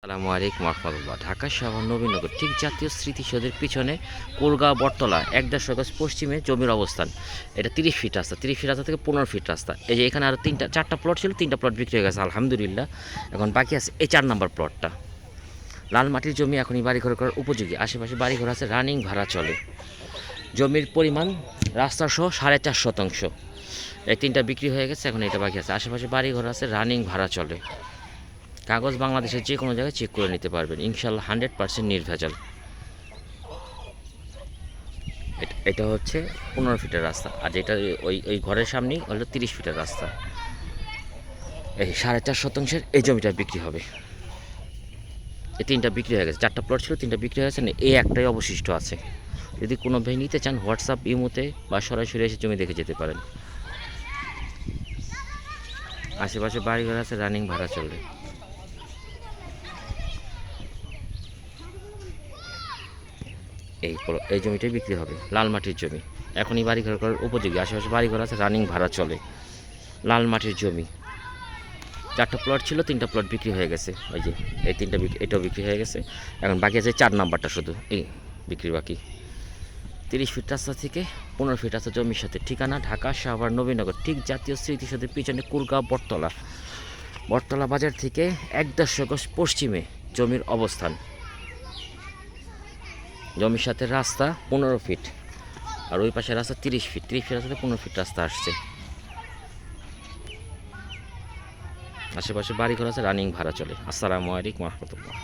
আসসালামু আলাইকুম রহমতুল্লাহ। ঢাকা শহর নবীনগর ঠিক জাতীয় স্মৃতিসৌধের পিছনে কোরগাঁও বটতলা ১.৫ গজ পশ্চিমে জমির অবস্থান। এটা ৩০ ফিট রাস্তা, ৩০ ফিট রাস্তা থেকে ১৫ ফিট রাস্তা। এই যে এখানে আরও চারটা প্লট ছিল, 3টা প্লট বিক্রি হয়ে গেছে আলহামদুলিল্লাহ। এখন বাকি আছে এই 4 নম্বর প্লটটা। লাল মাটির জমি, এখনই বাড়িঘর করার উপযোগী। আশেপাশে বাড়িঘর আছে, রানিং ভাড়া চলে। জমির পরিমাণ রাস্তাসহ 4.5 শতাংশ। এই 3টা বিক্রি হয়ে গেছে, এখন এটা বাকি আছে। আশেপাশে বাড়িঘর আছে, রানিং ভাড়া চলে। কাগজ বাংলাদেশের যে কোনো জায়গায় চেক করে নিতে পারবেন ইনশাল্লাহ, 100% নির্ভেজাল। এটা হচ্ছে 15 ফিটের রাস্তা, আর যেটা ওই ঘরের সামনেই হলো 30 ফিটের রাস্তা। এই 4.5 শতাংশের এই জমিটা বিক্রি হবে। এই 3টা বিক্রি হয়ে গেছে, 4টা প্লট ছিল, 3টা বিক্রি হয়ে গেছে, এই একটাই অবশিষ্ট আছে। যদি কোনো ভাই নিতে চান, হোয়াটসঅ্যাপ ইমোতে বা সরাসরি এসে জমি দেখে যেতে পারেন। আশেপাশে বাড়িঘর আছে, রানিং ভাড়া চলে। এই জমিটাই বিক্রি হবে, লাল মাটির জমি, এখনই বাড়িঘর করার উপযোগী। আশেপাশে বাড়িঘর আছে, রানিং ভাড়া চলে। লাল মাটির জমি, 4টা প্লট ছিল, 3টা প্লট বিক্রি হয়ে গেছে। ওই যে এই 3টা এটাও বিক্রি হয়ে গেছে। এখন বাকি আছে 4 নাম্বারটা, শুধু এই বিক্রি বাকি। 30 ফিট রাস্তা থেকে 15 ফিট রাস্তা জমির সাথে। ঠিকানা ঢাকা শাহবাগ নবীনগর, ঠিক জাতীয় স্মৃতিসৌধের পিছনে কোরগাঁও বটতলা বাজার থেকে 1.৫ গজ পশ্চিমে জমির অবস্থান। জমির সাথে রাস্তা 15 ফিট, আর ওই পাশে রাস্তা 30 ফিট। 30 ফিট রাস্তাতে 15 ফিট রাস্তা আসছে। আশেপাশে বাড়িঘর আছে, রানিং ভাড়া চলে। আসসালামু আলাইকুম রহমতুল্লাহ।